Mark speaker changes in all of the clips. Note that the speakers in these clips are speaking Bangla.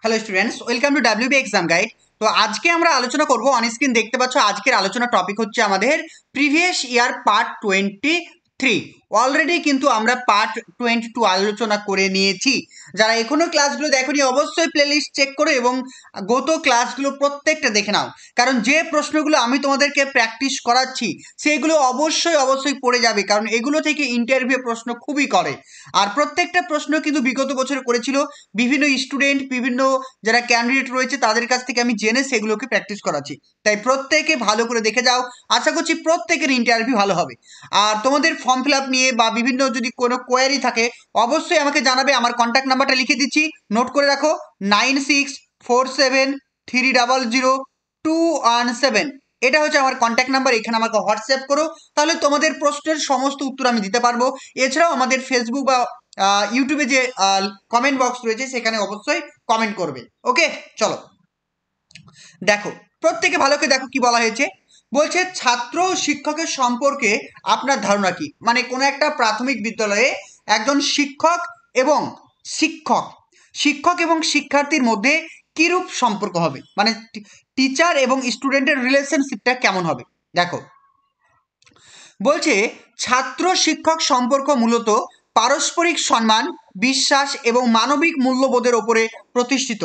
Speaker 1: Hello students, welcome to WB exam guide. তো আজকে আমরা আলোচনা করব, অন স্ক্রিন দেখতে পাচ্ছ আজকের আলোচনা টপিক হচ্ছে আমাদের প্রিভিয়াস ইয়ার পার্ট 23। অলরেডি কিন্তু আমরা পার্ট 22 আলোচনা করে নিয়েছি। যারা এখনো ক্লাসগুলো দেখোনি অবশ্যই প্লেলিস্ট চেক করো এবং গত ক্লাসগুলো প্রত্যেকটা দেখে নাও, কারণ যে প্রশ্নগুলো আমি তোমাদেরকে প্র্যাকটিস করাচ্ছি সেগুলো অবশ্যই পড়ে যাবে, কারণ এগুলো থেকে ইন্টারভিউ প্রশ্ন খুবই করে। আর প্রত্যেকটা প্রশ্ন কিন্তু বিগত বছর করেছিল বিভিন্ন স্টুডেন্ট, বিভিন্ন যারা ক্যান্ডিডেট রয়েছে তাদের কাছ থেকে আমি জেনে সেগুলোকে প্র্যাকটিস করাচ্ছি। তাই প্রত্যেকে ভালো করে দেখে যাও, আশা করছি প্রত্যেকের ইন্টারভিউ ভালো হবে। আর তোমাদের ফর্ম ফিল আপ নিয়ে বা বিভিন্ন যদি কোনো কোয়ারি থাকে অবশ্যই আমাকে জানাবে। আমার কন্ট্যাক্ট নাম্বারটা লিখে দিচ্ছি, নোট করে রাখো, 9647300217। এটা হচ্ছে আমার কন্ট্যাক্ট নাম্বার, এখানে আমাকে হোয়াটসঅ্যাপ করো, তাহলে তোমাদের প্রশ্নের সমস্ত উত্তর আমি দিতে পারবো। এছাড়াও আমাদের ফেসবুক বা ইউটিউবে যে কমেন্ট বক্স রয়েছে সেখানে অবশ্যই কমেন্ট করবে। ওকে, চলো দেখো, প্রত্যেকে ভালো করে দেখো কি বলা হয়েছে। বলছে ছাত্র ও শিক্ষকের সম্পর্কে আপনার ধারণা কি। মানে কোনো একটা প্রাথমিক বিদ্যালয়ে একজন শিক্ষক এবং শিক্ষক শিক্ষক এবং শিক্ষার্থীর মধ্যে কিরূপ সম্পর্ক হবে, মানে টিচার এবং স্টুডেন্টের রিলেশনশিপটা কেমন হবে। দেখো, বলছে ছাত্র শিক্ষক সম্পর্ক মূলত পারস্পরিক সম্মান, বিশ্বাস এবং মানবিক মূল্যবোধের ওপরে প্রতিষ্ঠিত।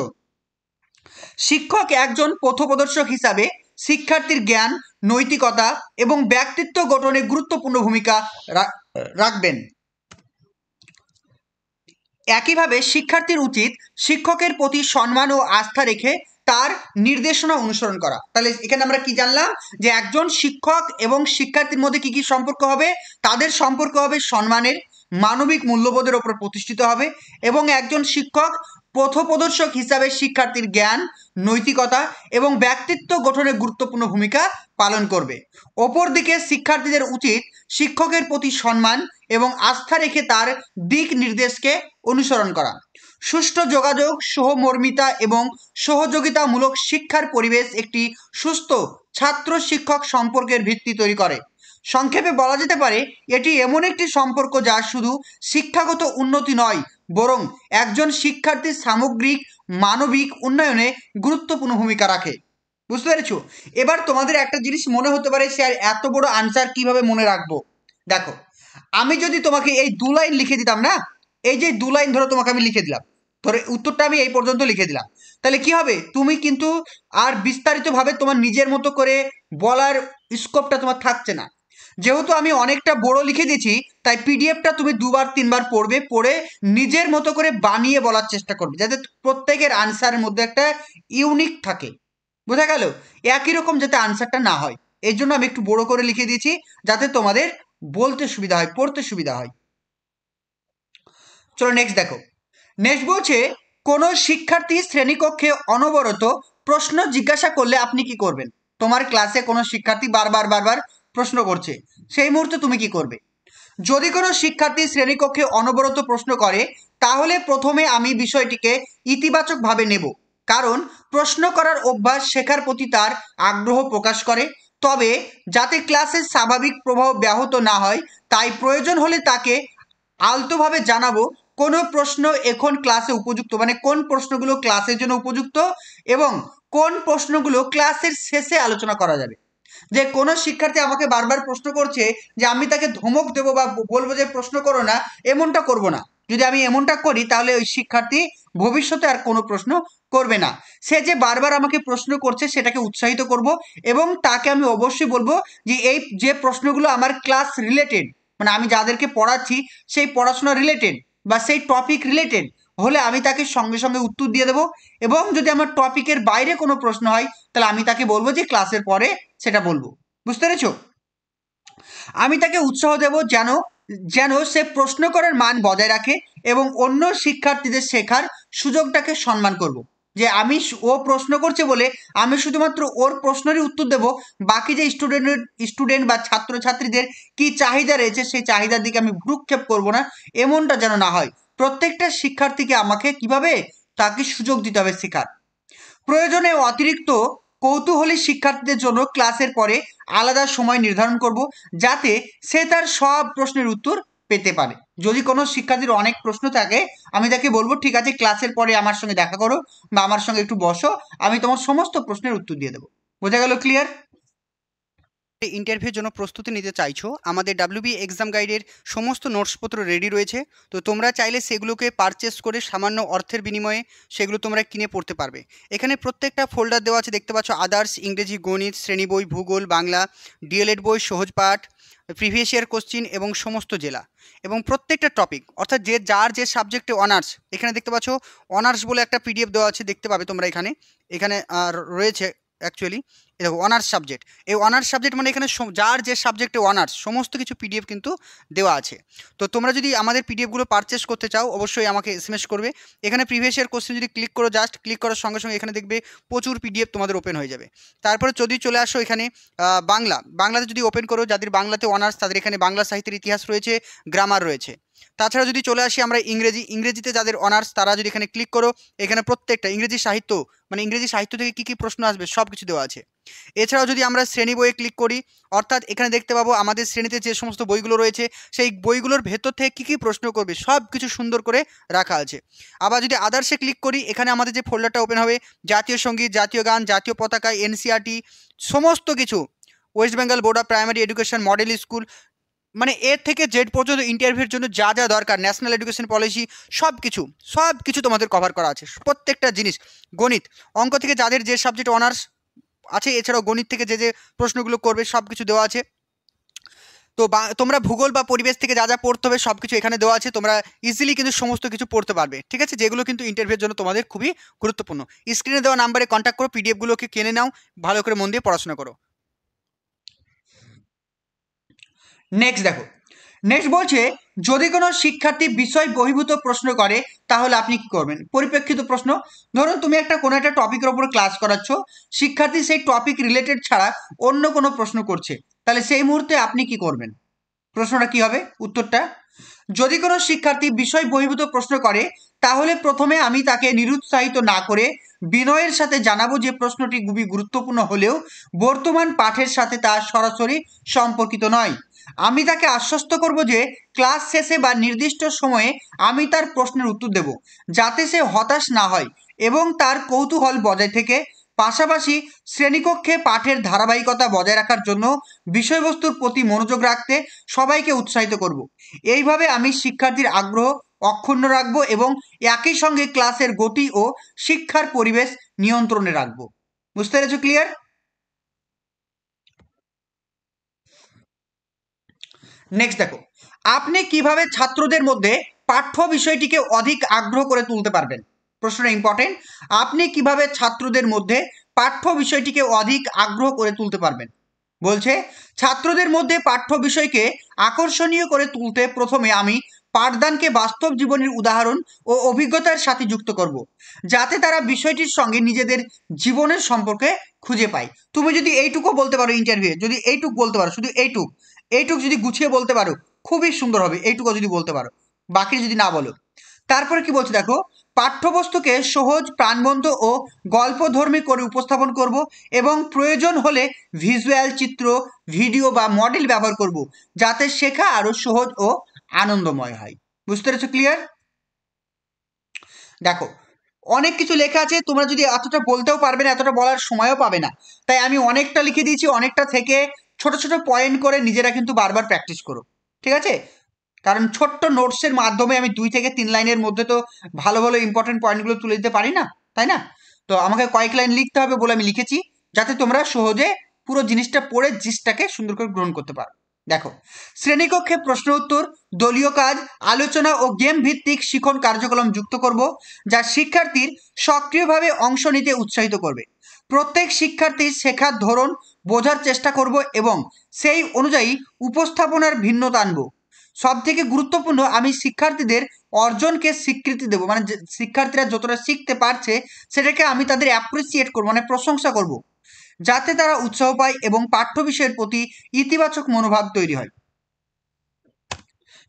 Speaker 1: শিক্ষক একজন পথপ্রদর্শক হিসাবে শিক্ষার্থীর জ্ঞান, নৈতিকতা এবং ব্যক্তিত্ব গঠনে গুরুত্বপূর্ণ ভূমিকা রাখবেন। একইভাবে শিক্ষার্থীর উচিত শিক্ষকের প্রতি সম্মান ও আস্থা রেখে তার নির্দেশনা অনুসরণ করা। তাহলে এখানে আমরা কি জানলাম, যে একজন শিক্ষক এবং শিক্ষার্থীর মধ্যে কি কি সম্পর্ক হবে। তাদের সম্পর্ক হবে সম্মানের, মানবিক মূল্যবোধের ওপর প্রতিষ্ঠিত হবে এবং একজন শিক্ষক পথপ্রদর্শক হিসাবে শিক্ষার্থীর জ্ঞান, নৈতিকতা এবং ব্যক্তিত্ব গঠনে গুরুত্বপূর্ণ ভূমিকা পালন করবে। অপরদিকে শিক্ষার্থীদের উচিত শিক্ষকের প্রতি সম্মান এবং আস্থা রেখে তার দিক নির্দেশকে অনুসরণ করা। সুষ্ঠু যোগাযোগ, সহমর্মিতা এবং সহযোগিতামূলক শিক্ষার পরিবেশ একটি সুস্থ ছাত্র শিক্ষক সম্পর্কের ভিত্তি তৈরি করে। সংক্ষেপে বলা যেতে পারে, এটি এমন একটি সম্পর্ক যা শুধু শিক্ষাগত উন্নতি নয়, বরং একজন শিক্ষার্থীর সামগ্রিক মানবিক উন্নয়নে গুরুত্বপূর্ণ ভূমিকা রাখে। বুঝতে পেরেছো? এবার তোমাদের একটা জিনিস মনে হতে পারে, স্যার এত বড় আনসার কিভাবে মনে রাখবো। দেখো, আমি যদি তোমাকে এই 2 লাইন লিখে দিতাম না, এই যে 2 লাইন ধরো তোমাকে আমি লিখে দিলাম, ধরো উত্তরটা আমি এই পর্যন্ত লিখে দিলাম, তাহলে কি হবে, তুমি কিন্তু আর বিস্তারিতভাবে তোমার নিজের মতো করে বলার স্কোপটা তোমার থাকছে না। যেহেতু আমি অনেকটা বড় লিখে দিয়েছি, তাই পিডিএফটা তুমি 2-3 বার পড়বে, পড়ে নিজের মতো করে বানিয়ে বলার চেষ্টা করবে, যাতে প্রত্যেকের আনসারের মধ্যে একটা ইউনিক থাকে। বোঝা গেল? একই রকম যাতে আনসারটা না হয়, এর জন্য আমি একটু বড় করে লিখে দিয়েছি, যাতে তোমাদের বলতে সুবিধা হয়, পড়তে সুবিধা হয়। চলো নেক্সট দেখো। নেক্সট বলছে, কোনো শিক্ষার্থী শ্রেণীকক্ষে অনবরত প্রশ্ন জিজ্ঞাসা করলে আপনি কি করবেন। তোমার ক্লাসে কোনো শিক্ষার্থী বারবার প্রশ্ন করছে, সেই মুহূর্তে তুমি কি করবে। যদি কোনো শিক্ষার্থী শ্রেণীকক্ষে অনবরত প্রশ্ন করে, তাহলে প্রথমে আমি বিষয়টিকে ইতিবাচকভাবে নেব, কারণ প্রশ্ন করার অভ্যাস শেখার প্রতি তার আগ্রহ প্রকাশ করে। তবে যাতে ক্লাসের স্বাভাবিক প্রবাহ ব্যাহত না হয়, তাই প্রয়োজন হলে তাকে আলতোভাবে জানাবো কোন প্রশ্ন এখন ক্লাসে উপযুক্ত, মানে কোন প্রশ্নগুলো ক্লাসের জন্য উপযুক্ত এবং কোন প্রশ্নগুলো ক্লাসের শেষে আলোচনা করা যাবে। যে কোনো শিক্ষার্থী আমাকে বারবার প্রশ্ন করছে, যে আমি তাকে ধমক দেবো বা বলবো যে প্রশ্ন করো না, এমনটা করব না। যদি আমি এমনটা করি তাহলে ওই শিক্ষার্থী ভবিষ্যতে আর কোনো প্রশ্ন করবে না। সে যে বারবার আমাকে প্রশ্ন করছে সেটাকে উৎসাহিত করব এবং তাকে আমি অবশ্যই বলবো যে এই যে প্রশ্নগুলো আমার ক্লাস রিলেটেড, মানে আমি যাদেরকে পড়াচ্ছি সেই পড়াশোনা রিলেটেড বা সেই টপিক রিলেটেড হলে আমি তাকে সঙ্গে সঙ্গে উত্তর দিয়ে দেবো। এবং যদি আমার টপিকের বাইরে কোনো প্রশ্ন হয় তাহলে আমি তাকে বলবো যে ক্লাসের পরে সেটা বলবো। বুঝতে পেরেছো? আমি তাকে উৎসাহ দেব যেন যেন সে প্রশ্ন করার মান বজায় রাখে এবং অন্য শিক্ষার্থীদের শেখার সুযোগটাকে সম্মান করব। যে আমি ও প্রশ্ন করছে বলে আমি শুধুমাত্র ওর প্রশ্নেরই উত্তর দেব, বাকি যে স্টুডেন্ট বা ছাত্রছাত্রীদের কি চাহিদা রয়েছে সেই চাহিদার দিকে আমি ভ্রুক্ষেপ করব না, এমনটা যেন না হয়। প্রত্যেকটা শিক্ষার্থীকে আমাকে কিভাবে তাকে সুযোগ দিতে হবে শেখার। প্রয়োজনে অতিরিক্ত কৌতূহলী শিক্ষার্থীদের জন্য ক্লাসের পরে আলাদা সময় নির্ধারণ করব, যাতে সে তার সব প্রশ্নের উত্তর পেতে পারে। যদি কোনো শিক্ষার্থীর অনেক প্রশ্ন থাকে আমি তাকে বলবো ঠিক আছে ক্লাসের পরে আমার সঙ্গে দেখা করো বা আমার সঙ্গে একটু বসো, আমি তোমার সমস্ত প্রশ্নের উত্তর দিয়ে দেবো। বোঝা গেল? ক্লিয়ার?
Speaker 2: ইন্টারভিউর জন্য প্রস্তুতি নিতে চাইছো, আমাদের ডাব্লিউবি এক্সাম গাইডের সমস্ত নোটসপত্র রেডি রয়েছে। তো তোমরা চাইলে সেগুলোকে পারচেস করে সামান্য অর্থের বিনিময়ে সেগুলো তোমরা কিনে পড়তে পারবে। এখানে প্রত্যেকটা ফোল্ডার দেওয়া আছে, দেখতে পাচ্ছ আদার্স, ইংরেজি, গণিত, শ্রেণী বই, ভূগোল, বাংলা, ডিএলএড বই, সহজ পাঠ, প্রিভিয়াস ইয়ার কোশ্চিন এবং সমস্ত জেলা এবং প্রত্যেকটা টপিক, অর্থাৎ যার যে সাবজেক্টে অনার্স, এখানে দেখতে পাচ্ছ অনার্স বলে একটা পিডিএফ দেওয়া আছে, দেখতে পাবে তোমরা এখানে এখানে রয়েছে অ্যাকচুয়ালি। দেখো অনার্স সাবজেক্ট, এই অনার্স সাবজেক্ট মানে এখানে যার যে সাবজেক্টে অনার্স সমস্ত কিছু পিডিএফ কিন্তু দেওয়া আছে। তো তোমরা যদি আমাদের পিডিএফগুলো পারচেস করতে চাও অবশ্যই আমাকে এসএমএস করবে। এখানে প্রিভিয়াস ইয়ার কোশ্চেন যদি ক্লিক করো, জাস্ট ক্লিক করার সঙ্গে সঙ্গে এখানে দেখবে প্রচুর পিডিএফ তোমাদের ওপেন হয়ে যাবে। তারপরে যদি চলে আসো এখানে বাংলাতে যদি ওপেন করো, যাদের বাংলাতে অনার্স তাদের এখানে বাংলা সাহিত্যের ইতিহাস রয়েছে, গ্রামার রয়েছে। তাছাড়া যদি চলে আসি আমরা ইংরেজিতে যাদের অনার্স তারা যদি এখানে ক্লিক করো, এখানে প্রত্যেকটা ইংরেজি সাহিত্য মানে ইংরেজি সাহিত্য থেকে কী কী প্রশ্ন আসবে সব কিছু দেওয়া আছে। এছাড়াও যদি আমরা শ্রেণী বইয়ে ক্লিক করি, অর্থাৎ এখানে দেখতে পাবো আমাদের শ্রেণীতে যে সমস্ত বইগুলো রয়েছে সেই বইগুলোর ভেতর থেকে কী কী প্রশ্ন করবে সব কিছু সুন্দর করে রাখা আছে। আবার যদি আদার্সে ক্লিক করি, এখানে আমাদের যে ফোল্ডারটা ওপেন হবে, জাতীয় সঙ্গীত, জাতীয় গান, জাতীয় পতাকা, এনসিইআরটি সমস্ত কিছু, West Bengal board of primary education model school, মানে এর থেকে জেড পর্যন্ত ইন্টারভিউর জন্য যা যা দরকার, ন্যাশনাল এডুকেশন পলিসি, সব কিছু তোমাদের কভার করা আছে, প্রত্যেকটা জিনিস। গণিত, অঙ্ক থেকে যাদের যে সাবজেক্ট অনার্স আছে, এছাড়াও গণিত থেকে যে প্রশ্নগুলো করবে সব কিছু দেওয়া আছে। তো তোমরা ভূগোল বা পরিবেশ থেকে যা যা পড়তে হবে সব কিছু এখানে দেওয়া আছে, তোমরা ইজিলি কিন্তু সমস্ত কিছু পড়তে পারবে, ঠিক আছে, যেগুলো কিন্তু ইন্টারভিউর জন্য তোমাদের খুবই গুরুত্বপূর্ণ। স্ক্রিনে দেওয়া নাম্বারে কন্ট্যাক্ট করো, পিডিএফগুলোকে কিনে নাও, ভালো করে মন দিয়ে পড়াশোনা করো।
Speaker 1: নেক্সট দেখো, নেক্সট বলছে যদি কোনো শিক্ষার্থী বিষয় বহির্ভূত প্রশ্ন করে তাহলে আপনি কি করবেন? পরিপ্রেক্ষিত প্রশ্ন, ধরুন তুমি কোনো একটা টপিকের উপর ক্লাস করাচ্ছ, শিক্ষার্থী সেই টপিক রিলেটেড ছাড়া অন্য কোনো প্রশ্ন করছে, তাহলে সেই মুহূর্তে আপনি কি করবেন? প্রশ্নটা কি হবে? উত্তরটা, যদি কোনো শিক্ষার্থী বিষয় বহির্ভূত প্রশ্ন করে তাহলে প্রথমে আমি তাকে নিরুৎসাহিত না করে বিনয়ের সাথে জানাবো যে প্রশ্নটি খুবই গুরুত্বপূর্ণ হলেও বর্তমান পাঠের সাথে তা সরাসরি সম্পর্কিত নয়। আমি তাকে আশ্বস্ত করব যে ক্লাস শেষে বা নির্দিষ্ট সময়ে আমি তার প্রশ্নের উত্তর দেব, যাতে সে হতাশ না হয় এবং তার কৌতূহল বজায় থেকে। পাশাপাশি শ্রেণীকক্ষে পাঠের ধারাবাহিকতা বজায় রাখার জন্য বিষয়বস্তুর প্রতি মনোযোগ রাখতে সবাইকে উৎসাহিত করব। এইভাবে আমি শিক্ষার্থীর আগ্রহ অক্ষুণ্ণ রাখবো এবং একই সঙ্গে ক্লাসের গতি ও শিক্ষার পরিবেশ নিয়ন্ত্রণে রাখবো। বুঝতে পেরেছো? ক্লিয়ার? নেক্সট দেখো, আপনি কিভাবে ছাত্রদের মধ্যে পাঠ্য বিষয়টিকে অধিক আগ্রহ করে তুলতে পারবেন? প্রশ্নটা ইম্পর্টেন্ট। আপনি কিভাবে ছাত্রদের মধ্যে পাঠ্য বিষয়টিকে অধিক আগ্রহ করে তুলতে পারবেন? বলছে ছাত্রদের মধ্যে পাঠ্য বিষয়কে আকর্ষণীয় করে তুলতে প্রথমে আমি পাঠদানকে বাস্তব জীবনের উদাহরণ ও অভিজ্ঞতার সাথে যুক্ত করব, যাতে তারা বিষয়টির সঙ্গে নিজেদের জীবনের সম্পর্কে খুঁজে পায়। তুমি যদি এইটুকু বলতে পারো ইন্টারভিউ, যদি এইটুক বলতে পারো, শুধু এইটুক যদি গুছিয়ে বলতে পারো খুবই সুন্দর হবে, এইটুকু যদি বলতে পারো, বাকি যদি না বলো। তারপরে কি বলছে দেখো, পাঠ্যবস্তুকে সহজ, প্রাণবন্ত ও গল্পধর্মী করে উপস্থাপন করব এবং প্রয়োজন হলে ভিজুয়াল, চিত্র, ভিডিও বা মডেল ব্যবহার করব, যাতে শেখা আরো সহজ ও আনন্দময় হয়। বুঝতে পেরেছো? ক্লিয়ার? দেখো অনেক কিছু লেখা আছে, তোমরা যদি এতটা বলতেও পারবে না, এতটা বলার সময়ও পাবে না, তাই আমি অনেকটা লিখে দিয়েছি, অনেকটা থেকে ছোট ছোট পয়েন্ট করে নিজেরা কিন্তু বারবার প্র্যাকটিস করো, ঠিক আছে? কারণ ছোট্ট নোটসের মাধ্যমে আমি 2 থেকে 3 লাইনের মধ্যে তো ভালো ভালো ইম্পর্টেন্ট পয়েন্টগুলো তুলে দিতে পারি না, তাই না? তো আমাকে কয়েক লাইন লিখতে হবে বলে আমি লিখেছি, যাতে তোমরা সহজে পুরো জিনিসটা পড়ে জিনিসটাকে সুন্দর করে গ্রহণ করতে পারো। দেখো, শ্রেণীকক্ষে প্রশ্ন উত্তর, দলীয় কাজ, আলোচনা ও গেম ভিত্তিক শিখন কার্যক্রম যুক্ত করব, যা শিক্ষার্থীর সক্রিয়ভাবে অংশ নিতে উৎসাহিত করবে। প্রত্যেক শিক্ষার্থীর শেখার ধরন বোঝার চেষ্টা করব এবং সেই অনুযায়ী উপস্থাপনার ভিন্নতা আনবো। সব থেকে গুরুত্বপূর্ণ, আমি শিক্ষার্থীদের অর্জনকে স্বীকৃতি দেবো, মানে শিক্ষার্থীরা যতটা শিখতে পারছে সেটাকে আমি তাদের অ্যাপ্রিসিয়েট করবো, মানে প্রশংসা করব, যাতে তারা উৎসাহ পায় এবং পাঠ্য বিষয়ের প্রতি ইতিবাচক মনোভাব তৈরি হয়।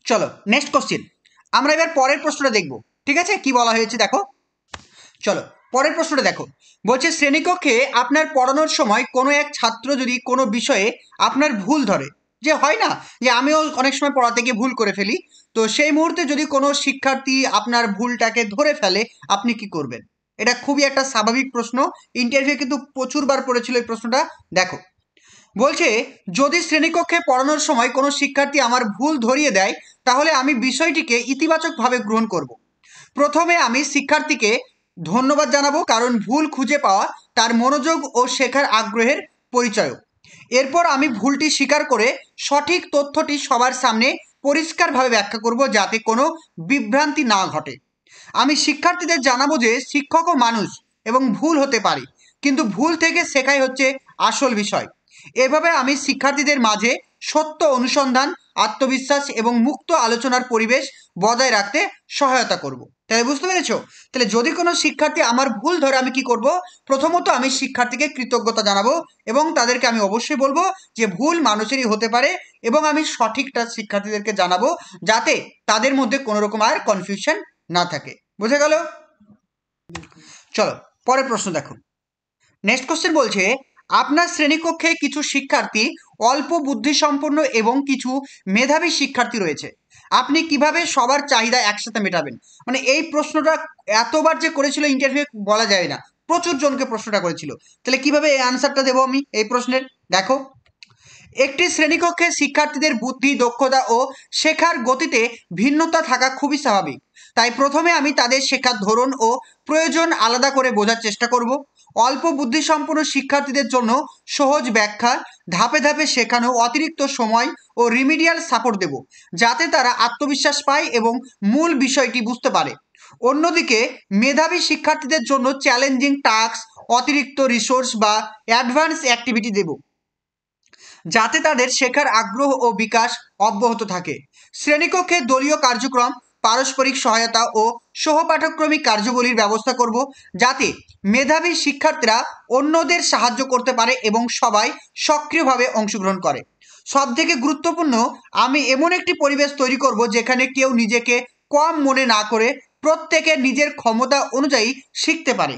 Speaker 1: চলো নেক্সট কোশ্চেন, আমরা এবার পরের প্রশ্নটা দেখব, ঠিক আছে? কি বলা হয়েছে দেখো, চলো পরের প্রশ্নটা দেখো। বলছে শ্রেণীকক্ষে আপনার পড়ানোর সময় কোনো এক ছাত্র যদি কোনো বিষয়ে আপনার ভুল ধরে, যে হয় না যে আমিও অনেক সময় পড়াতে গিয়ে ভুল করে ফেলি, তো সেই মুহূর্তে যদি কোনো শিক্ষার্থী আপনার ভুলটাকে ধরে ফেলে আপনি কি করবেন? এটা খুবই একটা স্বাভাবিক প্রশ্ন, ইন্টারভিউ কিন্তু প্রচুরবার পড়েছিল এই প্রশ্নটা। দেখো, বলছে যদি শ্রেণীকক্ষে পড়ানোর সময় কোনো শিক্ষার্থী আমার ভুল ধরিয়ে দেয় তাহলে আমি বিষয়টিকে ইতিবাচকভাবে গ্রহণ করব। প্রথমে আমি শিক্ষার্থীকে ধন্যবাদ জানাবো, কারণ ভুল খুঁজে পাওয়া তার মনোযোগ ও শেখার আগ্রহের পরিচয়। এরপর আমি ভুলটি স্বীকার করে সঠিক তথ্যটি সবার সামনে পরিষ্কারভাবে ব্যাখ্যা করব, যাতে কোনো বিভ্রান্তি না ঘটে। আমি শিক্ষার্থীদের জানাবো যে শিক্ষকও মানুষ এবং ভুল হতে পারে, কিন্তু ভুল থেকে শেখাই হচ্ছে আসল বিষয়। এভাবে আমি শিক্ষার্থীদের মাঝে সত্য অনুসন্ধান, আত্মবিশ্বাস এবং মুক্ত আলোচনার পরিবেশ বজায় রাখতে সহায়তা করব। তাহলে বুঝতে পেরেছো? তাহলে যদি কোনো শিক্ষার্থী আমার ভুল ধরে আমি কি করব? প্রথমত আমি শিক্ষার্থীকে কৃতজ্ঞতা জানাবো এবং তাদেরকে আমি অবশ্যই বলবো যে ভুল মানুষেরই হতে পারে, এবং আমি সঠিকটা শিক্ষার্থীদেরকে জানাবো যাতে তাদের মধ্যে কোনো রকম আর কনফিউশন না থাকে। বুঝে গেল? চলো পরের প্রশ্ন দেখো। নেক্সট কোশ্চেন বলছে, আপনার শ্রেণীকক্ষে কিছু শিক্ষার্থী অল্প বুদ্ধিসম্পন্ন এবং কিছু মেধাবী শিক্ষার্থী রয়েছে। আপনি কিভাবে সবার চাহিদা একসাথে মেটাবেন? মানে এই প্রশ্নটা এতবার যে করেছিল ইন্টারভিউ বলা যায় না, প্রচুর জনকে প্রশ্নটা করেছিল। তাহলে কিভাবে এই আনসারটা দেবো আমি এই প্রশ্নের? দেখো, একটি শ্রেণীকক্ষে শিক্ষার্থীদের বুদ্ধি, দক্ষতা ও শেখার গতিতে ভিন্নতা থাকা খুবই স্বাভাবিক। তাই প্রথমে আমি তাদের শেখার ধরন ও প্রয়োজন আলাদা করে বোঝার চেষ্টা করব। অল্প বুদ্ধিসম্পন্ন শিক্ষার্থীদের জন্য সহজ ব্যাখ্যা, ধাপে ধাপে শেখানো, অতিরিক্ত সময় ও রিমিডিয়াল সাপোর্ট দেব, যাতে তারা আত্মবিশ্বাস পায় এবং মূল বিষয়টি বুঝতে পারে। অন্যদিকে মেধাবী শিক্ষার্থীদের জন্য চ্যালেঞ্জিং টাস্ক, অতিরিক্ত রিসোর্স বা অ্যাডভান্স অ্যাক্টিভিটি দেব, যাতে তাদের শেখার আগ্রহ ও বিকাশ অব্যাহত থাকে। শ্রেণীকক্ষে দলীয় কার্যক্রম, পারস্পরিক সহায়তা ও সহপাঠক্রমিক কার্যবলীর ব্যবস্থা করব, যাতে মেধাবী শিক্ষার্থীরা অন্যদের সাহায্য করতে পারে এবং সবাই সক্রিয়ভাবে অংশগ্রহণ করে। সবথেকে গুরুত্বপূর্ণ, আমি এমন একটি পরিবেশ তৈরি করব যেখানে কেউ নিজেকে কম মনে না করে প্রত্যেকের নিজের ক্ষমতা অনুযায়ী শিখতে পারে।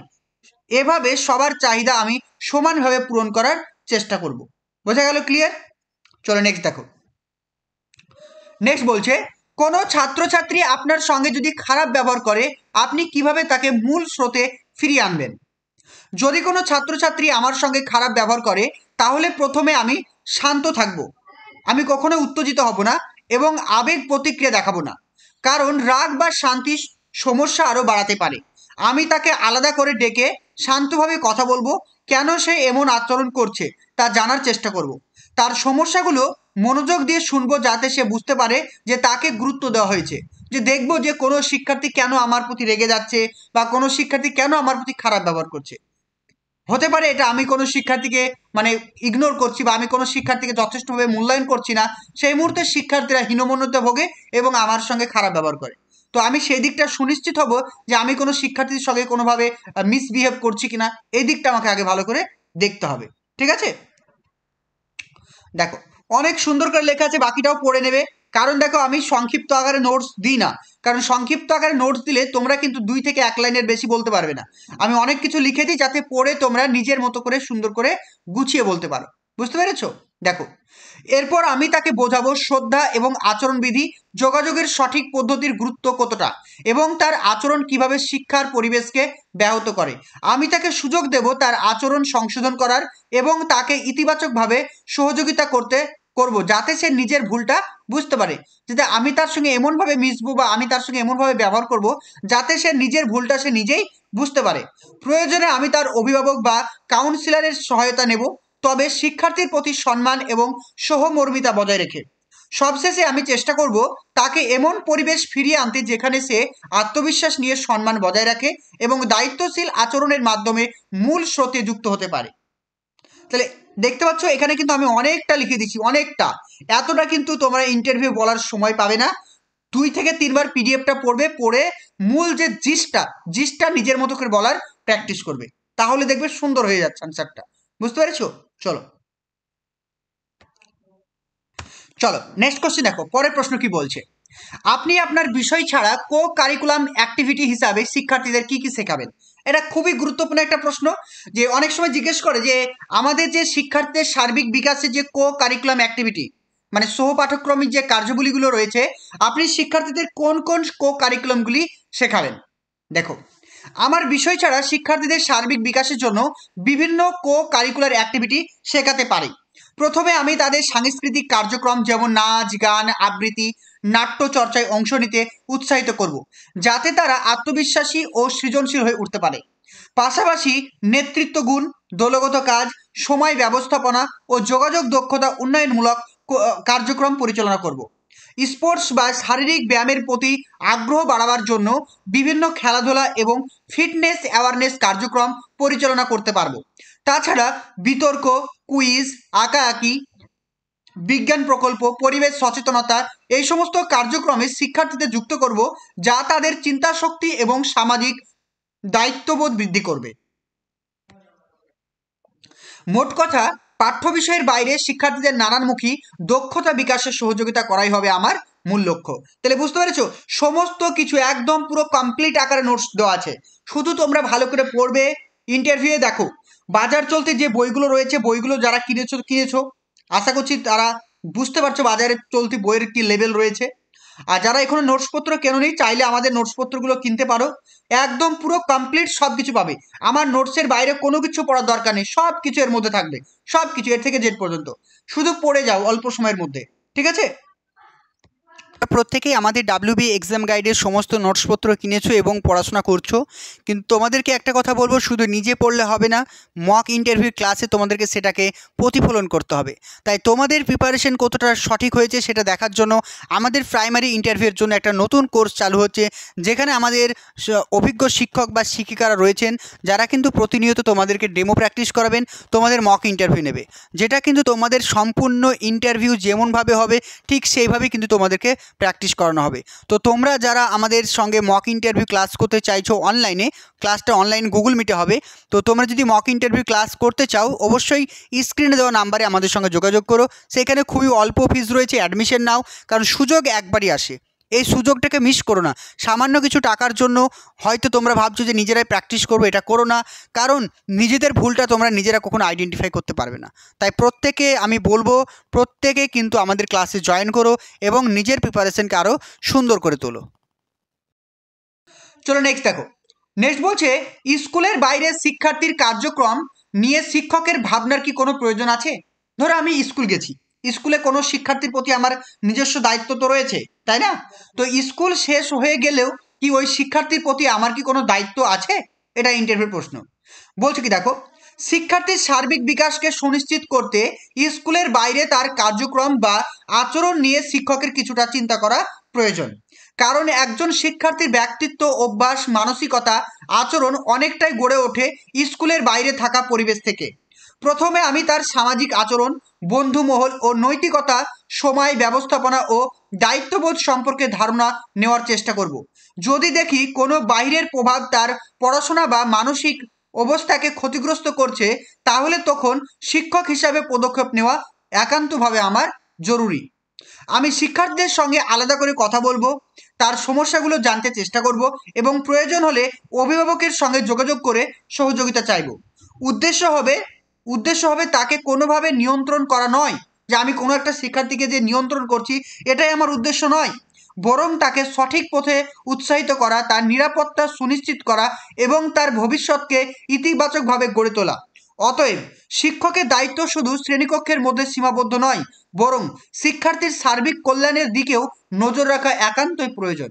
Speaker 1: এভাবে সবার চাহিদা আমি সমানভাবে পূরণ করার চেষ্টা করব। বোঝা গেল? ক্লিয়ার? চলো নেক্সট দেখো। নেক্সট বলছে, কোনো ছাত্রছাত্রী আপনার সঙ্গে যদি খারাপ ব্যবহার করে আপনি কিভাবে তাকে মূল স্রোতে ফিরিয়ে আনবেন? যদি কোনো ছাত্রছাত্রী আমার সঙ্গে খারাপ ব্যবহার করে তাহলে প্রথমে আমি শান্ত থাকব। আমি কখনো উত্তেজিত হব না এবং আবেগ প্রতিক্রিয়া দেখাবো না, কারণ রাগ বা শান্তি সমস্যা আরও বাড়াতে পারে। আমি তাকে আলাদা করে ডেকে শান্তভাবে কথা বলবো, কেন সে এমন আচরণ করছে তা জানার চেষ্টা করব। তার সমস্যাগুলো মনোযোগ দিয়ে শুনবো, যাতে সে বুঝতে পারে যে তাকে গুরুত্ব দেওয়া হয়েছে। যে দেখবো যে কোনো শিক্ষার্থী কেন আমার প্রতি রেগে যাচ্ছে বা কোনো শিক্ষার্থী কেন আমার প্রতি খারাপ ব্যবহার করছে। হতে পারে এটা আমি কোনো শিক্ষার্থীকে মানে ইগনোর করছি বা আমি কোনো শিক্ষার্থীকে যথেষ্টভাবে মূল্যায়ন করছি না, সেই মুহূর্তে শিক্ষার্থীরা হীনমন্যতা ভোগে এবং আমার সঙ্গে খারাপ ব্যবহার করে। তো আমি সেই দিকটা সুনিশ্চিত হব যে আমি কোনো শিক্ষার্থীর সঙ্গে কোনোভাবে মিসবিহেভ করছি কিনা, এই দিকটা আমাকে আগে ভালো করে দেখতে হবে। ঠিক আছে? দেখো, অনেক সুন্দর করে লেখা আছে, বাকিটাও পড়ে নেবে। কারণ দেখো, আমি সংক্ষিপ্ত আকারে নোটস দিই না, কারণ সংক্ষিপ্ত আকারে নোটস দিলে তোমরা কিন্তু 2 থেকে 1 লাইনের বেশি বলতে পারবে না। আমি অনেক কিছু লিখে দিই যাতে পড়ে তোমরা নিজের মতো করে সুন্দর করে গুছিয়ে বলতে পারো। বুঝতে পেরেছো? দেখো, এরপর আমি তাকে বোঝাবো শ্রদ্ধা এবং আচরণবিধি, যোগাযোগের সঠিক পদ্ধতির গুরুত্ব কতটা এবং তার আচরণ কিভাবে শিক্ষার পরিবেশকে ব্যাহত করে। আমি তাকে সুযোগ দেব তার আচরণ সংশোধন করার এবং তাকে ইতিবাচকভাবে সহযোগিতা করব, যাতে সে নিজের ভুলটা বুঝতে পারে। যাতে আমি তার সঙ্গে এমনভাবে মিশবো বা আমি তার সঙ্গে এমনভাবে ব্যবহার করব যাতে সে নিজের ভুলটা সে নিজেই বুঝতে পারে। প্রয়োজনে আমি তার অভিভাবক বা কাউন্সিলরের সহায়তা নেব, তবে শিক্ষার্থীর প্রতি সম্মান এবং সহমর্মিতা বজায় রেখে। সবশেষে আমি চেষ্টা করব তাকে এমন পরিবেশ ফিরিয়ে আনতে যেখানে সে আত্মবিশ্বাস নিয়ে সম্মান বজায় রাখে এবং দায়িত্বশীল আচরণের মাধ্যমে মূল স্রোতে যুক্ত হতে পারে। তাহলে দেখতে পাচ্ছ এখানে কিন্তু আমি অনেকটা লিখে দিচ্ছি, অনেকটা। এতটা কিন্তু তোমরা ইন্টারভিউ বলার সময় পাবে না। 2 থেকে 3 বার পিডিএফটা পড়বে, পড়ে মূল যে জিসটা নিজের মতো করে বলার প্র্যাকটিস করবে, তাহলে দেখবে সুন্দর হয়ে যাচ্ছে আনসারটা। বুঝতে পেরেছো? চলো চলো নেক্সট কোশ্চেন দেখো। পরের প্রশ্ন কি বলছে, আপনি আপনার বিষয় ছাড়া কো কারিকুলাম অ্যাক্টিভিটি হিসাবে শিক্ষার্থীদের কি কি শেখাবেন? এটা খুবই গুরুত্বপূর্ণ একটা প্রশ্ন। যে অনেক সময় জিজ্ঞেস করে যে আমাদের যে শিক্ষার্থীদের সার্বিক বিকাশে যে কো কারিকুলাম অ্যাক্টিভিটি, মানে সহ পাঠ্যক্রমিক যে কার্যবলীগুলো রয়েছে আপনি শিক্ষার্থীদের কোন কোন কো কারিকুলামগুলি শেখাবেন। দেখো, আমার বিষয় ছাড়া শিক্ষার্থীদের সার্বিক বিকাশের জন্য বিভিন্ন কো কারিকুলার অ্যাক্টিভিটি শেখাতে পারি। প্রথমে আমি তাদের সাংস্কৃতিক কার্যক্রম যেমন নাচ, গান, আবৃত্তি, নাট্য চর্চায় অংশ নিতে উৎসাহিত করব, যাতে তারা আত্মবিশ্বাসী ও সৃজনশীল হয়ে উঠতে পারে। পাশাপাশি নেতৃত্ব গুণ, দলগত কাজ, সময় ব্যবস্থাপনা ও যোগাযোগ দক্ষতা উন্নয়নমূলক কার্যক্রম পরিচালনা করব। স্পোর্টস বা শারীরিক ব্যায়ামের প্রতি আগ্রহ বাড়াবার জন্য বিভিন্ন খেলাধুলা এবং ফিটনেস অ্যাওয়ারনেস কার্যক্রম পরিচালনা করতে পারবো। তাছাড়া বিতর্ক, কুইজ, আঁকাআঁকি, বিজ্ঞান প্রকল্প, পরিবেশ সচেতনতা এই সমস্ত কার্যক্রমে শিক্ষার্থীদের যুক্ত করব, যা তাদের চিন্তা শক্তি এবং সামাজিক দায়িত্ববোধ বৃদ্ধি করবে। মোট কথা, পাঠ্য বিষয়ের বাইরে শিক্ষার্থীদের নানানমুখী দক্ষতা বিকাশের সহযোগিতা করাই হবে আমার মূল লক্ষ্য। তাহলে বুঝতে পেরেছো, সমস্ত কিছু একদম পুরো কমপ্লিট আকারে নোটস দেওয়া আছে, শুধু তোমরা ভালো করে পড়বে। ইন্টারভিউয়ে দেখো, বাজার চলতে যে বইগুলো রয়েছে, বইগুলো যারা কিনেছো আশা করছি তারা বুঝতে পারছো বাজারে চলতি বইয়ের কি লেভেল রয়েছে। আর যারা এখনো নোটসপত্র কেননি, চাইলে আমাদের নোটসপত্রগুলো কিনতে পারো, একদম পুরো কমপ্লিট সব কিছু পাবে। আমার নোটসের বাইরে কোনো কিছু পড়ার দরকার নেই, সব কিছু এর মধ্যে থাকবে, সব কিছু এর থেকে জেড পর্যন্ত, শুধু পড়ে যাও অল্প সময়ের মধ্যে, ঠিক আছে?
Speaker 2: প্রত্যেকেই আমাদের ডাব্লিউবি এক্সাম গাইডের সমস্ত নোটসপত্র কিনেছো এবং পড়াশোনা করছো, কিন্তু তোমাদেরকে একটা কথা বলবো, শুধু নিজে পড়লে হবে না, মক ইন্টারভিউ ক্লাসে তোমাদেরকে সেটাকে প্রতিফলন করতে হবে। তাই তোমাদের প্রিপারেশন কতটা সঠিক হয়েছে সেটা দেখার জন্য আমাদের প্রাইমারি ইন্টারভিউয়ের জন্য একটা নতুন কোর্স চালু হচ্ছে, যেখানে আমাদের অভিজ্ঞ শিক্ষক বা শিক্ষিকারা রয়েছেন, যারা কিন্তু প্রতিনিয়ত তোমাদেরকে ডেমো প্র্যাকটিস করাবেন, তোমাদের মক ইন্টারভিউ নেবে, যেটা কিন্তু তোমাদের সম্পূর্ণ ইন্টারভিউ যেমনভাবে হবে ঠিক সেইভাবেই কিন্তু তোমাদেরকে প্র্যাকটিস করানো হবে। তো তোমরা যারা আমাদের সঙ্গে মক ইন্টারভিউ ক্লাস করতে চাইছো অনলাইনে, ক্লাসটা অনলাইন গুগল মিটে হবে। তো তোমরা যদি মক ইন্টারভিউ ক্লাস করতে চাও, অবশ্যই স্ক্রিনে দেওয়া নাম্বারে আমাদের সঙ্গে যোগাযোগ করো। সেখানে খুবই অল্প ফিস রয়েছে, অ্যাডমিশন নাও, কারণ সুযোগ একবারই আসে, এই সুযোগটাকে মিস করো না। সামান্য কিছু টাকার জন্য হয়তো তোমরা ভাবছো যে নিজেরাই প্র্যাকটিস করবো, এটা করো না, কারণ নিজেদের ভুলটা তোমরা নিজেরা কখনো আইডেন্টিফাই করতে পারবে না। তাই প্রত্যেকে আমি বলবো, প্রত্যেকে কিন্তু আমাদের ক্লাসে জয়েন করো এবং নিজের প্রিপারেশনকে আরও সুন্দর করে তোলো।
Speaker 1: চলো নেক্সট দেখো, নেক্সট বলছে, স্কুলের বাইরে শিক্ষার্থীর কার্যক্রম নিয়ে শিক্ষকের ভাবনার কি কোনো প্রয়োজন আছে? ধরো আমি স্কুল গেছি, স্কুলে কোনো শিক্ষার্থীর প্রতি আমার নিজস্ব দায়িত্ব তো রয়েছে, তাই না? তো স্কুল শেষ হয়ে গেলেও কি ওই শিক্ষার্থীর প্রতি আমার কি কোনো দায়িত্ব আছে? এটা ইন্টারভিউর প্রশ্ন। বলছে কি দেখো, শিক্ষার্থীর সার্বিক বিকাশকে সুনিশ্চিত করতে স্কুলের বাইরে তার কার্যক্রম বা আচরণ নিয়ে শিক্ষকের কিছুটা চিন্তা করা প্রয়োজন। কারণ একজন শিক্ষার্থীর ব্যক্তিত্ব, অভ্যাস, মানসিকতা, আচরণ অনেকটাই গড়ে ওঠে স্কুলের বাইরে থাকা পরিবেশ থেকে। প্রথমে আমি তার সামাজিক আচরণ, বন্ধুমহল ও নৈতিকতা, সময় ব্যবস্থাপনা ও দায়িত্ববোধ সম্পর্কে ধারণা নেওয়ার চেষ্টা করব। যদি দেখি কোনো বাইরের প্রভাব তার পড়াশোনা বা মানসিক অবস্থাকে ক্ষতিগ্রস্ত করছে, তাহলে তখন শিক্ষক হিসাবে পদক্ষেপ নেওয়া একান্তভাবে আমার জরুরি। আমি শিক্ষার্থীদের সঙ্গে আলাদা করে কথা বলবো, তার সমস্যাগুলো জানতে চেষ্টা করব এবং প্রয়োজন হলে অভিভাবকের সঙ্গে যোগাযোগ করে সহযোগিতা চাইব। উদ্দেশ্য হবে তাকে কোনোভাবে নিয়ন্ত্রণ করা নয়, যে আমি কোনো একটা শিক্ষার্থীকে যে নিয়ন্ত্রণ করছি, এটাই আমার উদ্দেশ্য নয়, বরং তাকে সঠিক পথে উৎসাহিত করা, তার নিরাপত্তা সুনিশ্চিত করা এবং তার ভবিষ্যৎকে ইতিবাচকভাবে গড়ে তোলা। অতএব শিক্ষকের দায়িত্ব শুধু শ্রেণীকক্ষের মধ্যে সীমাবদ্ধ নয়, বরং শিক্ষার্থীর সার্বিক কল্যাণের দিকেও নজর রাখা একান্তই প্রয়োজন।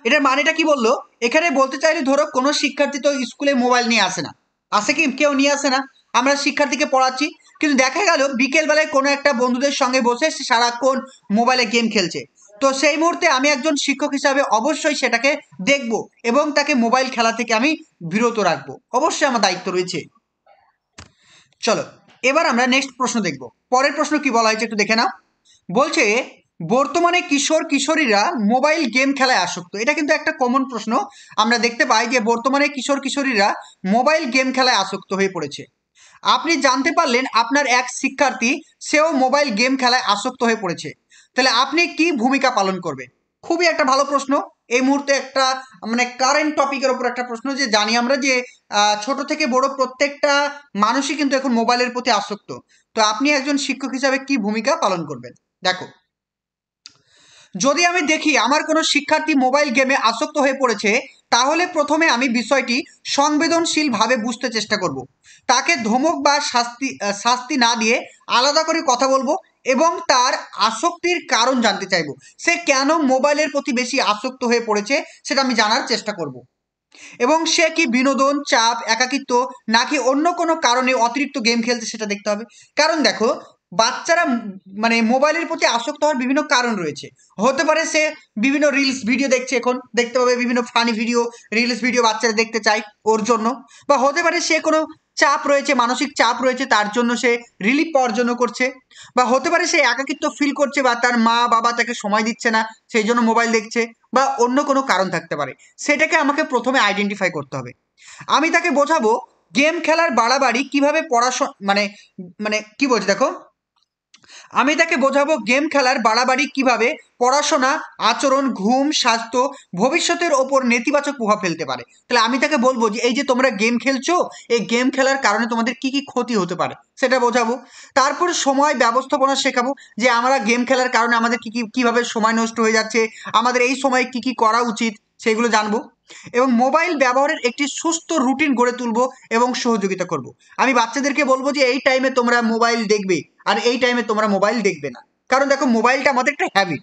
Speaker 1: এটার মানেটা কি বললো? এখানে বলতে চাইলে, ধরো কোনো শিক্ষার্থী তো স্কুলে মোবাইল নিয়ে আসে না, আসে কি? কেউ নিয়ে আসে না। আমরা শিক্ষার্থীকে পড়াচ্ছি, কিন্তু দেখা গেল বিকেলবেলায় কোনো একটা বন্ধুদের সঙ্গে বসে সে সারাক্ষণ মোবাইলে গেম খেলছে। তো সেই মুহূর্তে আমি একজন শিক্ষক হিসাবে অবশ্যই সেটাকে দেখব এবং তাকে মোবাইল খেলা থেকে আমি বিরত রাখবো, অবশ্যই আমার দায়িত্ব রয়েছে। চলো এবার আমরা নেক্সট প্রশ্ন দেখব। পরের প্রশ্ন কি বলা হয়েছে একটু দেখে নাও। বলছে, বর্তমানে কিশোর কিশোরীরা মোবাইল গেম খেলায় আসক্ত। এটা কিন্তু একটা কমন প্রশ্ন, আমরা দেখতে পাই যে বর্তমানে কিশোর কিশোরীরা মোবাইল গেম খেলায় আসক্ত হয়ে পড়েছে। আপনি জানতে পারলেন আপনার এক শিক্ষার্থী সেও মোবাইল গেম খেলায় আসক্ত হয়ে পড়েছে, তাহলে আপনি কি ভূমিকা পালন করবেন? খুবই একটা ভালো প্রশ্ন, এই মুহূর্তে একটা মানে কারেন্ট টপিকের উপর একটা প্রশ্ন, যে জানি আমরা যে ছোট থেকে বড় প্রত্যেকটা মানুষই কিন্তু এখন মোবাইলের প্রতি আসক্ত। তো আপনি একজন শিক্ষক হিসাবে কি ভূমিকা পালন করবেন? দেখো, যদি আমি দেখি আমার কোনো শিক্ষার্থী মোবাইল গেমে আসক্ত হয়ে পড়েছে, তাহলে প্রথমে আমি বিষয়টি সংবেদনশীলভাবে বুঝতে চেষ্টা করব। তাকে ধমক বা শাস্তি না দিয়ে আলাদা করে কথা বলবো এবং তার আসক্তির কারণ জানতে চাইবো। সে কেন মোবাইলের প্রতি বেশি আসক্ত হয়ে পড়েছে সেটা আমি জানার চেষ্টা করব। এবং সে কি বিনোদন, চাপ, একাকিত্ব নাকি অন্য কোনো কারণে অতিরিক্ত গেম খেলছে সেটা দেখতে হবে। কারণ দেখো, বাচ্চারা মানে মোবাইলের প্রতি আসক্ত হওয়ার বিভিন্ন কারণ রয়েছে। হতে পারে সে বিভিন্ন রিলস ভিডিও দেখছে, এখন দেখতে পাবে বিভিন্ন ফানি ভিডিও, রিলস ভিডিও বাচ্চারা দেখতে চায় ওর জন্য। বা হতে পারে সে কোনো চাপ রয়েছে, মানসিক চাপ রয়েছে, তার জন্য সে রিলিফ পাওয়ার জন্য করছে। বা হতে পারে সে একাকিত্ব ফিল করছে বা তার মা বাবা তাকে সময় দিচ্ছে না, সেই জন্য মোবাইল দেখছে। বা অন্য কোনো কারণ থাকতে পারে, সেটাকে আমাকে প্রথমে আইডেন্টিফাই করতে হবে। আমি তাকে বোঝাবো গেম খেলার বাড়াবাড়ি কিভাবে পড়াশোনা মানে মানে কি বলছি দেখো, আমি তাকে বোঝাবো গেম খেলার বাড়াবাড়ি কিভাবে পড়াশোনা, আচরণ, ঘুম, স্বাস্থ্য, ভবিষ্যতের ওপর নেতিবাচক প্রভাব ফেলতে পারে। তাহলে আমি তাকে বলবো যে এই যে তোমরা গেম খেলছো, এই গেম খেলার কারণে তোমাদের কি কি ক্ষতি হতে পারে সেটা বোঝাবো। তারপর সময় ব্যবস্থাপনা শেখাবো, যে আমরা গেম খেলার কারণে আমাদের কি কি কিভাবে সময় নষ্ট হয়ে যাচ্ছে, আমাদের এই সময় কি কি করা উচিত সেগুলো জানবো। এবং মোবাইল ব্যবহারের একটি সুস্থ রুটিন গড়ে তুলবো এবং সহযোগিতা করব। আমি বাচ্চাদেরকে বলবো যে এই টাইমে তোমরা মোবাইল দেখবে আর এই টাইমে তোমরা মোবাইল দেখবে না। কারণ দেখো, মোবাইলটা আমাদের একটা হ্যাবিট,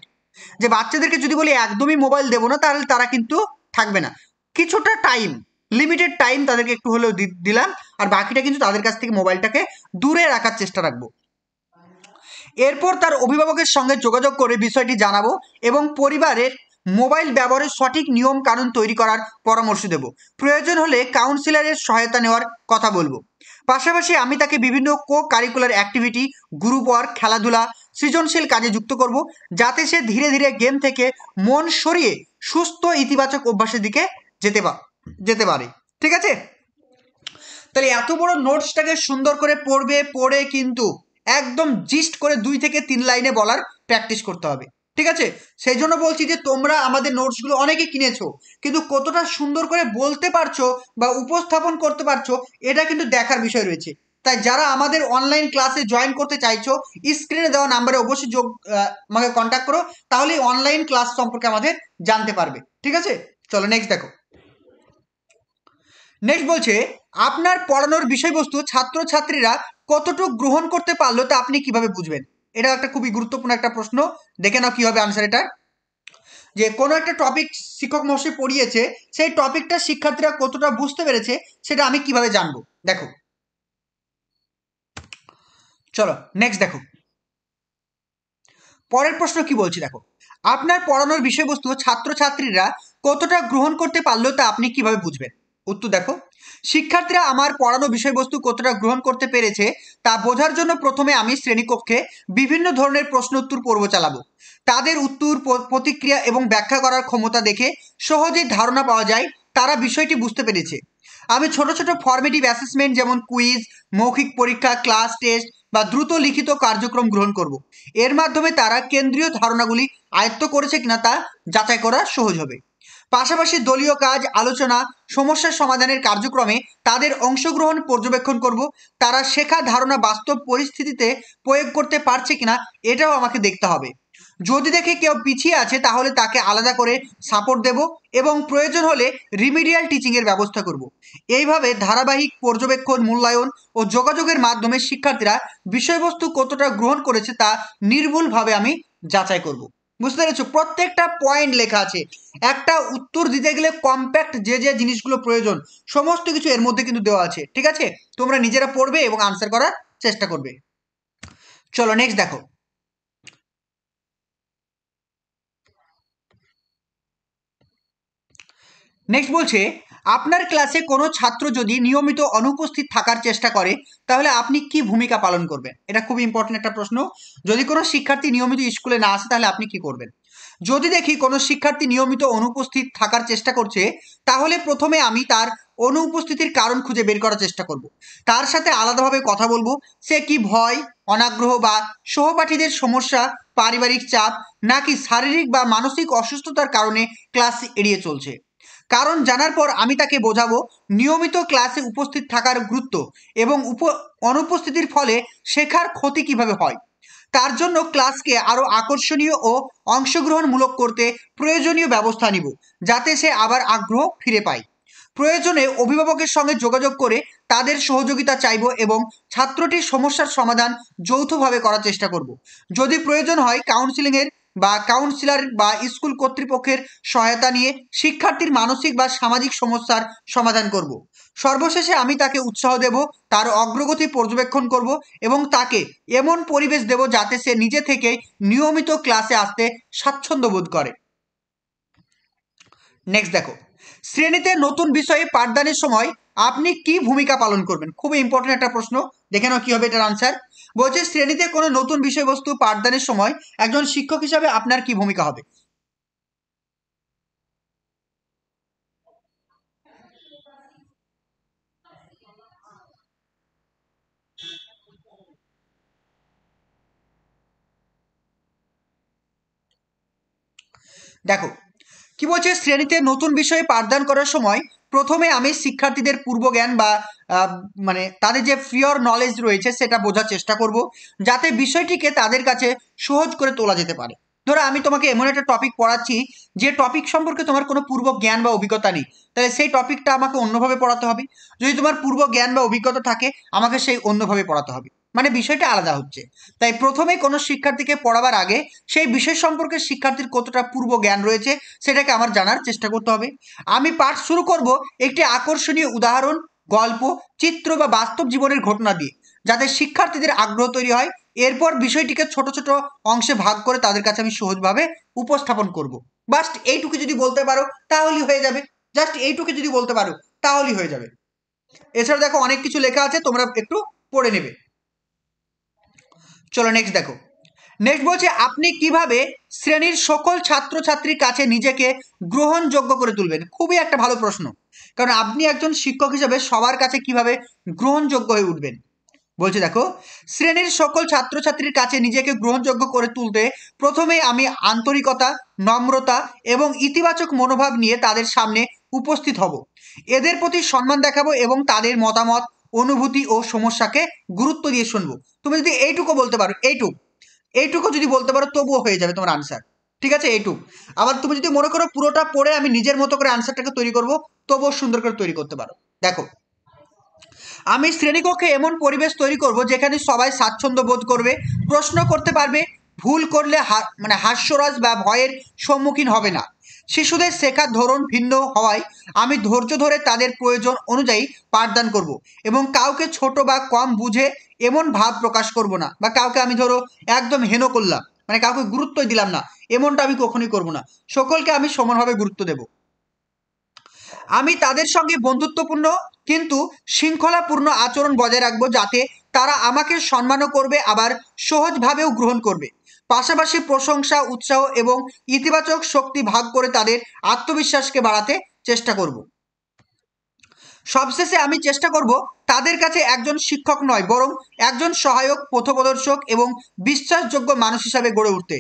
Speaker 1: যে বাচ্চাদেরকে যদি বলি একদমই মোবাইল দেবো না, তাহলে তারা কিন্তু থাকবে না। কিছুটা টাইম, লিমিটেড টাইম তাদেরকে একটু হলেও দিলাম, আর বাকিটা কিন্তু তাদের কাছ থেকে মোবাইলটাকে দূরে রাখার চেষ্টা রাখবো। এরপর তার অভিভাবকের সঙ্গে যোগাযোগ করে বিষয়টি জানাবো এবং পরিবারের মোবাইল ব্যবহারের সঠিক নিয়ম কানুন তৈরি করার পরামর্শ দেব। প্রয়োজন হলে কাউন্সিলরের সহায়তা নেওয়ার কথা বলবো। পাশাপাশি আমি তাকে বিভিন্ন co curricular activity, group work, খেলাধুলা, সৃজনশীল কাজে যুক্ত করব, যাতে সে ধীরে ধীরে গেম থেকে মন সরিয়ে সুস্থ ইতিবাচক অভ্যাসের দিকে যেতে পারে। ঠিক আছে? তাহলে এত বড় নোটসটাকে সুন্দর করে পড়বে, পড়ে কিন্তু একদম জিস্ট করে 2 থেকে 3 লাইনে বলার প্র্যাকটিস করতে হবে। ঠিক আছে? সেই জন্য বলছি যে তোমরা আমাদের নোটসগুলো অনেকে কিনেছো, কিন্তু কতটা সুন্দর করে বলতে পারছো বা উপস্থাপন করতে পারছো, এটা কিন্তু দেখার বিষয় রয়েছে। তাই যারা আমাদের অনলাইন ক্লাসে জয়েন করতে চাইছো, স্ক্রিনে দেওয়া নাম্বারে অবশ্যই আমাকে কন্ট্যাক্ট করো, তাহলে অনলাইন ক্লাস সম্পর্কে আমাদের জানতে পারবে। ঠিক আছে? চলো নেক্সট দেখো। নেক্সট বলছে, আপনার পড়ানোর বিষয়বস্তু ছাত্রছাত্রীরা কতটুকু গ্রহণ করতে পারলো তা আপনি কিভাবে বুঝবেন? এটা একটা খুবই গুরুত্বপূর্ণ একটা প্রশ্ন। দেখে নাও কি হবে আনসার এটা। যে কোনো একটা টপিক শিক্ষক মহাশয় পড়িয়েছে, সেই টপিকটা শিক্ষার্থীরা কতটা বুঝতে পেরেছে সেটা আমি কিভাবে জানবো? দেখো, চলো নেক্সট দেখো, পরের প্রশ্ন কি বলছি দেখো, আপনার পড়ানোর বিষয়বস্তু ছাত্রছাত্রীরা কতটা গ্রহণ করতে পারলো তা আপনি কিভাবে বুঝবেন? উত্তর দেখো, শিক্ষার্থীরা আমার পড়ানো বিষয়বস্তু কতটা গ্রহণ করতে পেরেছে তা বোঝার জন্য প্রথমে আমি শ্রেণীকক্ষে বিভিন্ন ধরনের প্রশ্ন উত্তর পর্ব চালাবো। তাদের উত্তর, প্রতিক্রিয়া এবং ব্যাখ্যা করার ক্ষমতা দেখে সহজেই ধারণা পাওয়া যায় তারা বিষয়টি বুঝতে পেরেছে। আমি ছোট ছোট ফর্মেটিভ অ্যাসেসমেন্ট যেমন কুইজ, মৌখিক পরীক্ষা, ক্লাস টেস্ট বা দ্রুত লিখিত কার্যক্রম গ্রহণ করব। এর মাধ্যমে তারা কেন্দ্রীয় ধারণাগুলি আয়ত্ত করেছে কিনা তা যাচাই করা সহজ হবে। পাশাপাশি দলীয় কাজ, আলোচনা, সমস্যার সমাধানের কার্যক্রমে তাদের অংশগ্রহণ পর্যবেক্ষণ করব। তারা শেখা ধারণা বাস্তব পরিস্থিতিতে প্রয়োগ করতে পারছে কিনা এটাও আমাকে দেখতে হবে। যদি দেখি কেউ পিছিয়ে আছে, তাহলে তাকে আলাদা করে সাপোর্ট দেব এবং প্রয়োজন হলে রিমিডিয়াল টিচিংয়ের ব্যবস্থা করব। এইভাবে ধারাবাহিক পর্যবেক্ষণ, মূল্যায়ন ও যোগাযোগের মাধ্যমে শিক্ষার্থীরা বিষয়বস্তু কতটা গ্রহণ করেছে তা নির্ভুলভাবে আমি যাচাই করব। বুঝতে পেরেছো? প্রত্যেকটা পয়েন্ট লেখা আছে। একটা উত্তর দিতে গেলে কম্প্যাক্ট যে যে জিনিসগুলো প্রয়োজন সমস্ত কিছু এর মধ্যে কিন্তু দেওয়া আছে। ঠিক আছে? তোমরা নিজেরা পড়বে এবং আনসার করার চেষ্টা করবে। চলো নেক্সট দেখো। নেক্সট বলছে, আপনার ক্লাসে কোনো ছাত্র যদি নিয়মিত অনুপস্থিত থাকার চেষ্টা করে, তাহলে আপনি কি ভূমিকা পালন করবেন? এটা খুব ইম্পর্টেন্ট একটা প্রশ্ন। যদি কোনো শিক্ষার্থী নিয়মিত স্কুলে না আসে, তাহলে আপনি কি করবেন? যদি দেখি কোনো শিক্ষার্থী নিয়মিত অনুপস্থিত থাকার চেষ্টা করছে, তাহলে প্রথমে আমি তার অনুপস্থিতির কারণ খুঁজে বের করার চেষ্টা করব। তার সাথে আলাদাভাবে কথা বলবো। সে কি ভয়, অনাগ্রহ বা সহপাঠীদের সমস্যা পারিবারিক চাপ, নাকি শারীরিক বা মানসিক অসুস্থতার কারণে ক্লাস এড়িয়ে চলছে। কারণ জানার পর আমি তাকে বোঝাবো নিয়মিত ক্লাসে উপস্থিত থাকার গুরুত্ব এবং অনুপস্থিতির ফলে শেখার ক্ষতি কিভাবে হয়। তার জন্য ক্লাসকে আরো আকর্ষণীয় ও অংশগ্রহণমূলক করতে প্রয়োজনীয় ব্যবস্থা নিব, যাতে সে আবার আগ্রহ ফিরে পায়। প্রয়োজনে অভিভাবকের সঙ্গে যোগাযোগ করে তাদের সহযোগিতা চাইব এবং ছাত্রটির সমস্যার সমাধান যৌথভাবে করার চেষ্টা করব। যদি প্রয়োজন হয় কাউন্সিলর বা স্কুল কর্তৃপক্ষের সহায়তা নিয়ে শিক্ষার্থীর মানসিক বা সামাজিক সমস্যার সমাধান করব। সর্বশেষে আমি তাকে উৎসাহ দেব, তার অগ্রগতি পর্যবেক্ষণ করব এবং তাকে এমন পরিবেশ দেব যাতে সে নিজে থেকে নিয়মিত ক্লাসে আসতে স্বাচ্ছন্দ্য বোধ করে। নেক্সট দেখো, শ্রেণীতে নতুন বিষয়ে পাঠদানের সময় আপনি কি ভূমিকা পালন করবেন? খুবই ইম্পর্টেন্ট একটা প্রশ্ন, দেখে নাও কি হবে এটার আনসার। বলছে শ্রেণীতে কোনো নতুন বিষয়বস্তু পাঠদানের সময় একজন শিক্ষক হিসাবে আপনার কি ভূমিকা হবে? দেখো কি বলছে, শ্রেণীতে নতুন বিষয়ে পাঠদান করার সময় প্রথমে আমি শিক্ষার্থীদের পূর্বজ্ঞান বা মানে তাদের যে প্রিয়র নলেজ রয়েছে সেটা বোঝার চেষ্টা করব, যাতে বিষয়টিকে তাদের কাছে সহজ করে তোলা যেতে পারে। ধরো আমি তোমাকে এমন একটা টপিক পড়াচ্ছি যে টপিক সম্পর্কে তোমার কোনো পূর্ব জ্ঞান বা অভিজ্ঞতা নেই, তাহলে সেই টপিকটা আমাকে অন্যভাবে পড়াতে হবে। যদি তোমার পূর্ব জ্ঞান বা অভিজ্ঞতা থাকে, আমাকে সেই অন্যভাবে পড়াতে হবে, মানে বিষয়টা আলাদা হচ্ছে। তাই প্রথমে কোনো শিক্ষার্থীকে পড়াবার আগে সেই বিষয় সম্পর্কে শিক্ষার্থীর কতটা পূর্ব জ্ঞান রয়েছে সেটাকে আমার জানার চেষ্টা করতে হবে। আমি পাঠ শুরু করব একটি আকর্ষণীয় উদাহরণ, গল্প, চিত্র বা বাস্তব জীবনের ঘটনা দিয়ে, যাতে শিক্ষার্থীদের আগ্রহ তৈরি হয়। এরপর বিষয়টিকে ছোট ছোট অংশে ভাগ করে তাদের কাছে আমি সহজভাবে উপস্থাপন করব। জাস্ট এইটুকু যদি বলতে পারো তাহলেই হয়ে যাবে, জাস্ট এইটুকু যদি বলতে পারো তাহলেই হয়ে যাবে। এছাড়া দেখো অনেক কিছু লেখা আছে, তোমরা একটু পড়ে নেবে। চলো নেক্সট দেখো। নেক্সট বলছে আপনি কিভাবে শ্রেণীর সকল ছাত্রছাত্রীর কাছে নিজেকে গ্রহণযোগ্য করে তুলবেন? খুবই একটা ভালো প্রশ্ন, কারণ আপনি একজন শিক্ষক হিসেবে সবার কাছে কিভাবে গ্রহণযোগ্য হয়ে উঠবেন। বলছে দেখো, শ্রেণীর সকল ছাত্রছাত্রীর কাছে নিজেকে গ্রহণযোগ্য করে তুলতে প্রথমে আমি আন্তরিকতা, নম্রতা এবং ইতিবাচক মনোভাব নিয়ে তাদের সামনে উপস্থিত হব। এদের প্রতি সম্মান দেখাবো এবং তাদের মতামত, অনুভূতি ও সমস্যাকে গুরুত্ব দিয়ে শুনবো। তুমি যদি এইটুকু বলতে পারো, এইটুকু যদি বলতে পারো তবুও হয়ে যাবে তোমার আনসার। ঠিক আছে, এইটুকু। আবার তুমি যদি মনে করো পুরোটা পড়ে আমি নিজের মতো করে আনসারটাকে তৈরি করব, তবুও সুন্দর করে তৈরি করতে পারো। দেখো, আমি শ্রেণীকক্ষে এমন পরিবেশ তৈরি করব যেখানে সবাই স্বাচ্ছন্দ্য বোধ করবে, প্রশ্ন করতে পারবে, ভুল করলে মানে হাস্যরস বা ভয়ের সম্মুখীন হবে না। শিশুদের শেখার ধরন ভিন্ন হওয়ায় আমি ধৈর্য ধরে তাদের প্রয়োজন অনুযায়ী পাঠদান করব এবং কাউকে ছোট বা কম বুঝে এমন ভাব প্রকাশ করব না, বা কাউকে আমি ধরো একদম হেন করলাম, মানে কাউকে গুরুত্বই দিলাম না, এমনটা আমি কখনোই করব না। সকলকে আমি সমানভাবে গুরুত্ব দেব। আমি তাদের সঙ্গে বন্ধুত্বপূর্ণ কিন্তু শৃঙ্খলাপূর্ণ আচরণ বজায় রাখবো, যাতে তারা আমাকে সম্মানও করবে আবার সহজভাবেও গ্রহণ করবে। পাশাপাশি প্রশংসা, উৎসাহ এবং ইতিবাচক শক্তি ভাগ করে তাদের আত্মবিশ্বাসকে বাড়াতে চেষ্টা করব। সবশেষে আমি চেষ্টা করব তাদের কাছে একজন শিক্ষক নয়, বরং একজন সহায়ক, পথপ্রদর্শক এবং বিশ্বাসযোগ্য মানুষ হিসাবে গড়ে উঠতে।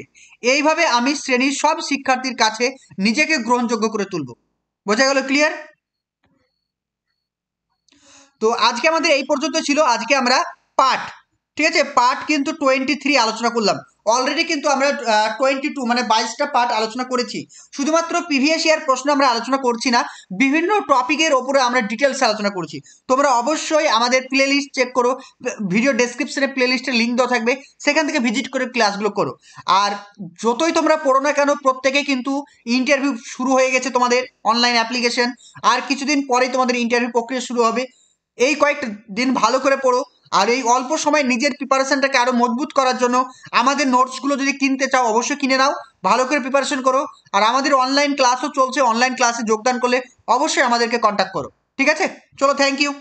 Speaker 1: এইভাবে আমি শ্রেণীর সব শিক্ষার্থীর কাছে নিজেকে গ্রহণযোগ্য করে তুলব। বোঝা গেল? ক্লিয়ার? তো আজকে আমাদের এই পর্যন্ত ছিল। আজকে আমরা পার্ট, ঠিক আছে, পার্ট কিন্তু 23 আলোচনা করলাম। অলরেডি কিন্তু আমরা 22 মানে 22টা পার্ট আলোচনা করেছি। শুধুমাত্র প্রিভিয়াস ইয়ার প্রশ্ন আমরা আলোচনা করছি না, বিভিন্ন টপিকের ওপরে আমরা ডিটেলস আলোচনা করছি। তোমরা অবশ্যই আমাদের প্লে লিস্ট চেক করো, ভিডিও ডেসক্রিপশনে প্লে লিস্টের লিঙ্ক দেওয়া থাকবে, সেখান থেকে ভিজিট করে ক্লাসগুলো করো। আর যতই তোমরা পড়ো না কেন, প্রত্যেকে কিন্তু ইন্টারভিউ শুরু হয়ে গেছে তোমাদের অনলাইন অ্যাপ্লিকেশন, আর কিছুদিন পরেই তোমাদের ইন্টারভিউ প্রক্রিয়া শুরু হবে। এই কয়েকটা দিন ভালো করে পড়ো, আর এই অল্প সময় নিজের প্রিপারেশনটাকে আরো মজবুত করার জন্য আমাদের নোটসগুলো যদি কিনতে চাও অবশ্যই কিনে নাও, ভালো করে প্রিপারেশন করো। আর আমাদের অনলাইন ক্লাসও চলছে, অনলাইন ক্লাসে যোগদান করলে অবশ্যই আমাদেরকে কন্ট্যাক্ট করো। ঠিক আছে, চলো, থ্যাংক ইউ।